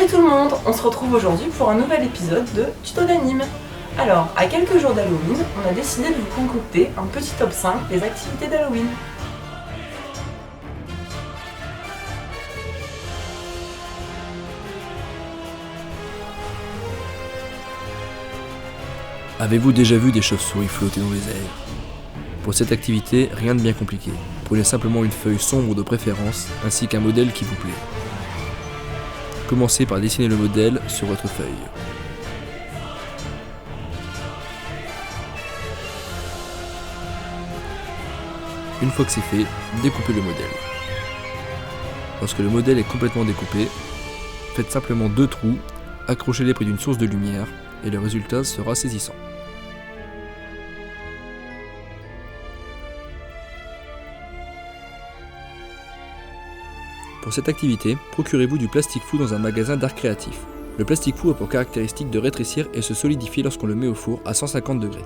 Salut tout le monde, on se retrouve aujourd'hui pour un nouvel épisode de Tuto d'anime. Alors, à quelques jours d'Halloween, on a décidé de vous concocter un petit top 5 des activités d'Halloween. Avez-vous déjà vu des chauves-souris flotter dans les airs? Pour cette activité, rien de bien compliqué. Prenez simplement une feuille sombre de préférence, ainsi qu'un modèle qui vous plaît. Commencez par dessiner le modèle sur votre feuille. Une fois que c'est fait, découpez le modèle. Lorsque le modèle est complètement découpé, faites simplement 2 trous, accrochez-les près d'une source de lumière, et le résultat sera saisissant. Pour cette activité, procurez-vous du plastique flou dans un magasin d'art créatif. Le plastique flou a pour caractéristique de rétrécir et se solidifier lorsqu'on le met au four à 150 degrés.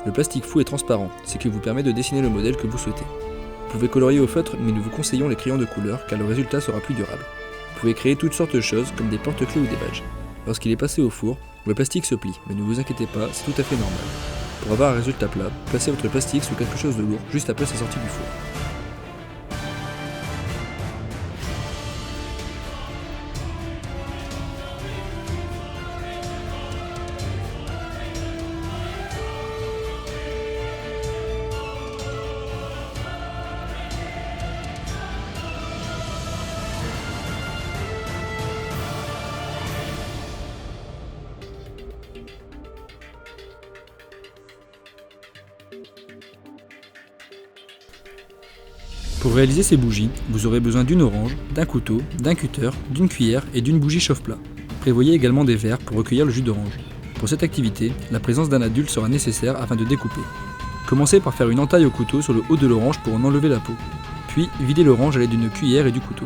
Le plastique flou est transparent, ce qui vous permet de dessiner le modèle que vous souhaitez. Vous pouvez colorier au feutre, mais nous vous conseillons les crayons de couleur car le résultat sera plus durable. Vous pouvez créer toutes sortes de choses comme des porte-clés ou des badges. Lorsqu'il est passé au four, le plastique se plie, mais ne vous inquiétez pas, c'est tout à fait normal. Pour avoir un résultat plat, placez votre plastique sous quelque chose de lourd juste après sa sortie du four. Pour réaliser ces bougies, vous aurez besoin d'une orange, d'un couteau, d'un cutter, d'une cuillère et d'une bougie chauffe-plat. Prévoyez également des verres pour recueillir le jus d'orange. Pour cette activité, la présence d'un adulte sera nécessaire afin de découper. Commencez par faire une entaille au couteau sur le haut de l'orange pour en enlever la peau. Puis, videz l'orange à l'aide d'une cuillère et du couteau.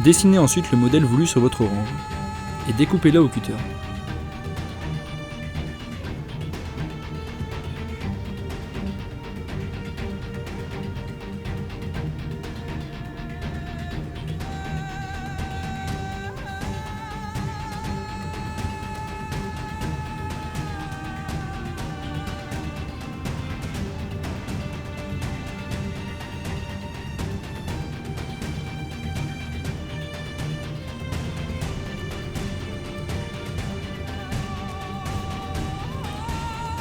Dessinez ensuite le modèle voulu sur votre orange et découpez-la au cutter.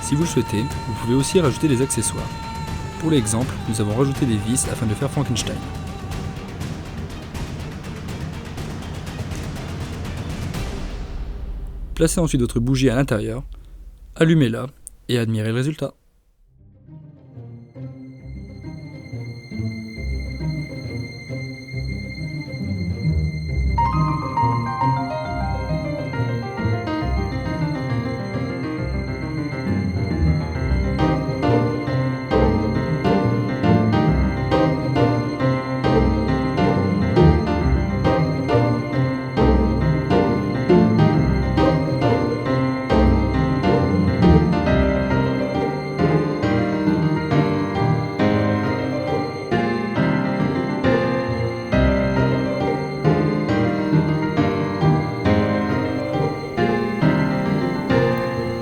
Si vous le souhaitez, vous pouvez aussi rajouter des accessoires. Pour l'exemple, nous avons rajouté des vis afin de faire Frankenstein. Placez ensuite votre bougie à l'intérieur, allumez-la et admirez le résultat.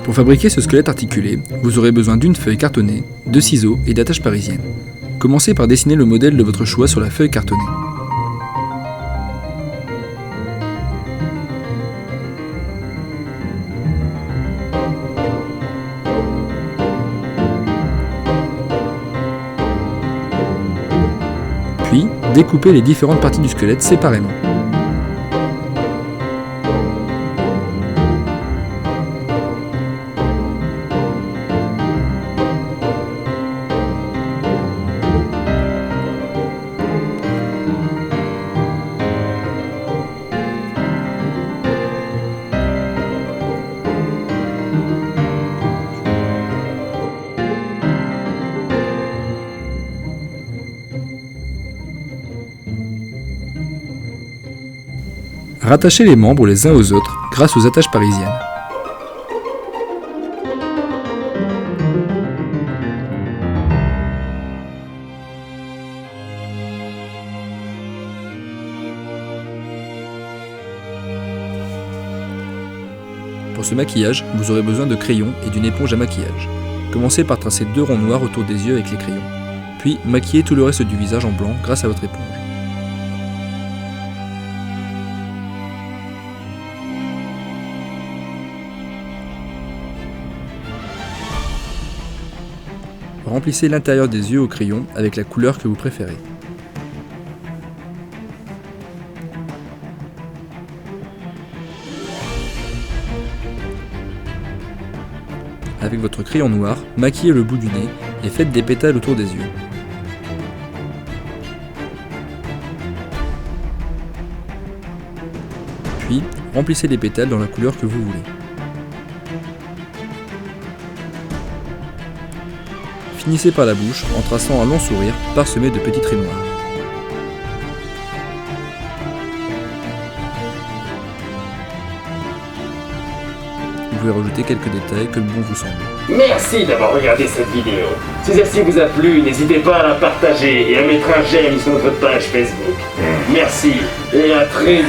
Pour fabriquer ce squelette articulé, vous aurez besoin d'une feuille cartonnée, de ciseaux et d'attaches parisiennes. Commencez par dessiner le modèle de votre choix sur la feuille cartonnée. Puis, découpez les différentes parties du squelette séparément. Rattachez les membres les uns aux autres grâce aux attaches parisiennes. Pour ce maquillage, vous aurez besoin de crayons et d'une éponge à maquillage. Commencez par tracer 2 ronds noirs autour des yeux avec les crayons, puis maquillez tout le reste du visage en blanc grâce à votre éponge. Remplissez l'intérieur des yeux au crayon avec la couleur que vous préférez. Avec votre crayon noir, maquillez le bout du nez et faites des pétales autour des yeux. Puis, remplissez les pétales dans la couleur que vous voulez. Finissez par la bouche en traçant un long sourire parsemé de petits traits noirs. Vous pouvez rajouter quelques détails comme bon vous semble. Merci d'avoir regardé cette vidéo. Si celle-ci vous a plu, n'hésitez pas à la partager et à mettre un j'aime sur notre page Facebook. Merci et à très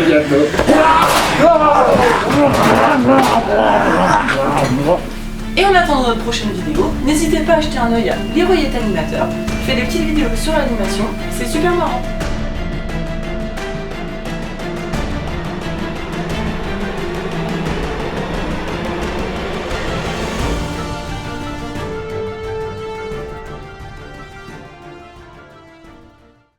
bientôt. Et en attendant notre prochaine vidéo, n'hésitez pas à jeter un œil à Leroy est animateur, qui fait des petites vidéos sur l'animation, c'est super marrant.